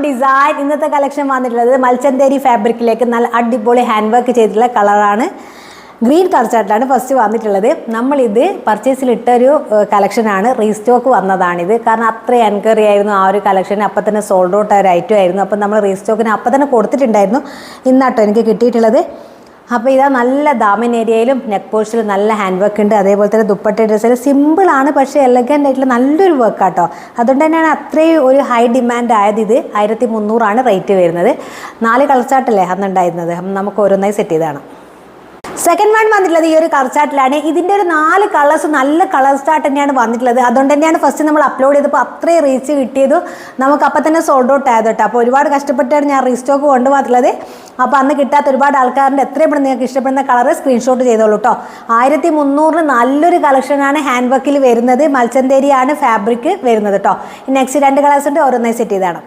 Design ഇന്നത്തെ collection വന്നിട്ടുള്ളത് മൽച്ചന്തേരി ഫാബ്രിക്കിലേക്ക് നല്ല അടിപൊളി ഹാൻഡ് വർക്ക് ചെയ്തിട്ടുള്ള കളറാണ്. ഗ്രീൻ കളർ ഫസ്റ്റ് വന്നിട്ടുള്ളത്. നമ്മളിത് പർച്ചേസിലിട്ടൊരു കളക്ഷനാണ്, റീസ്റ്റോക്ക് വന്നതാണിത്. കാരണം അത്ര എൻക്വയറി ആയിരുന്നു ആ ഒരു കളക്ഷൻ. അപ്പം തന്നെ സോൾഡ് ഔട്ട് ഒരു ഐറ്റം ആയിരുന്നു. അപ്പം നമ്മൾ റീസ്റ്റോക്കിന് അപ്പം തന്നെ കൊടുത്തിട്ടുണ്ടായിരുന്നു. ഇന്നാട്ടോ എനിക്ക് കിട്ടിയിട്ടുള്ളത്. അപ്പോൾ ഇതാ നല്ല ദാമൻ ഏരിയയിലും നെക്ക് പോർഷനിലും നല്ല ഹാൻഡ് വർക്ക് ഉണ്ട്. അതേപോലെ തന്നെ ദുപ്പട്ട ഡ്രസ്സിൽ സിമ്പിളാണ്, പക്ഷേ എലഗൻ്റ് ആയിട്ടുള്ള നല്ലൊരു വർക്കാട്ടോ. അതുകൊണ്ട് തന്നെയാണ് അത്രയും ഒരു ഹൈ ഡിമാൻഡ് ആയത്. ഇത് 1300 റേറ്റ് വരുന്നത്. 4 കളർ ചാർട്ടല്ലേ അന്നുണ്ടായിരുന്നത്. നമുക്ക് ഓരോന്നായി സെറ്റ് ചെയ്താണ്. സെക്കൻഡ് വൺ വന്നിട്ടുള്ളത് ഈ ഒരു കളർ ചാർട്ടിലാണ്. ഇതിൻ്റെ ഒരു 4 കളേഴ്സ് നല്ല കളർ ചാർട്ട് തന്നെയാണ് വന്നിട്ടുള്ളത്. അതുകൊണ്ട് തന്നെയാണ് ഫസ്റ്റ് നമ്മൾ അപ്ലോഡ് ചെയ്തപ്പോൾ അത്രയും റീച്ച് കിട്ടിയതും നമുക്ക് അപ്പം തന്നെ സോൾഡ് ഔട്ട് ആയത് കേട്ടോ. അപ്പോൾ ഒരുപാട് കഷ്ടപ്പെട്ടാണ് ഞാൻ റീസ്റ്റോക്ക് കൊണ്ടുപോകുന്നത്. അപ്പോൾ അന്ന് കിട്ടാത്ത ഒരുപാട് ആൾക്കാരുടെ എത്രയും പെട്ടെന്ന് നിങ്ങൾക്ക് ഇഷ്ടപ്പെടുന്ന കളർ സ്ക്രീൻഷോട്ട് ചെയ്തോളൂ കേട്ടോ. 1300 നല്ലൊരു കളക്ഷനാണ് ഹാൻഡ് വർക്കിൽ വരുന്നത്. മൽച്ചന്തേരിയാണ് ഫാബ്രിക് വരുന്നത് കേട്ടോ. നെക്സ്റ്റ് 2 കളേഴ്സ് ഉണ്ട്, ഓരോന്നായി സെറ്റ് ചെയ്താണ്.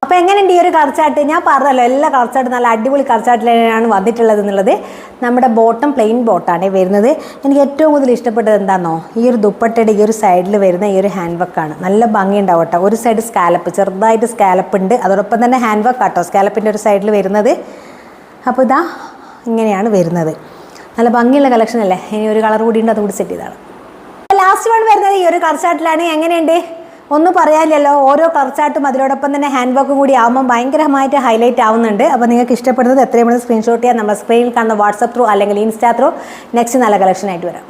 അപ്പോൾ എങ്ങനെയുണ്ട് ഈ ഒരു കളർ ചാർട്ട്? ഞാൻ പറഞ്ഞല്ലോ എല്ലാ കളർ ചാർട്ടും നല്ല അടിപൊളി കളർ ചാർട്ടിലാണ് വന്നിട്ടുള്ളത് എന്നുള്ളത്. നമ്മുടെ ബോട്ടം പ്ലെയിൻ ബോട്ടാണ് വരുന്നത്. എനിക്ക് ഏറ്റവും കൂടുതൽ ഇഷ്ടപ്പെട്ടത് എന്താണെന്നോ, ഈ ഒരു ദുപ്പട്ടയുടെ ഈ ഒരു സൈഡിൽ വരുന്ന ഈ ഒരു ഹാൻഡ് വർക്കാണ്. നല്ല ഭംഗി ഉണ്ടാവും കേട്ടോ. ഒരു സൈഡ് സ്കാലപ്പ്, ചെറുതായിട്ട് സ്കാലപ്പ് ഉണ്ട്. അതോടൊപ്പം തന്നെ ഹാൻഡ് വർക്ക് ആട്ടോ സ്കാലപ്പിൻ്റെ ഒരു സൈഡിൽ വരുന്നത്. അപ്പോൾ ഇതാ ഇങ്ങനെയാണ് വരുന്നത്. നല്ല ഭംഗിയുള്ള കളക്ഷൻ അല്ലേ. ഇനി ഒരു കളർ കൂടി ഉണ്ട്, അതുകൂടി സെറ്റ് ചെയ്താണ്. ലാസ്റ്റ് വൺ വരുന്നത് ഈ ഒരു കളർ ചാർട്ടിലാണ്. എങ്ങനെയുണ്ട് ഒന്നും പറയാനില്ലല്ലോ. ഓരോ കളർ ചാർട്ടും അതിനോടൊപ്പം തന്നെ ഹാൻഡ് വർക്കും കൂടി ആകുമ്പോൾ ഭയങ്കരമായിട്ട് ഹൈലൈറ്റ് ആവുന്നുണ്ട്. അപ്പോൾ നിങ്ങൾക്ക് ഇഷ്ടപ്പെടുന്നത് എത്രയും സ്ക്രീൻഷോട്ട് ചെയ്യാൻ നമ്മുടെ സ്ക്രീനിൽ കാണുന്ന വാട്സപ്പ് ത്രൂ അല്ലെങ്കിൽ ഇൻസ്റ്റാ ത്രൂ നെക്സ്റ്റ് നല്ല കളക്ഷൻ ആയിട്ട് വരാം.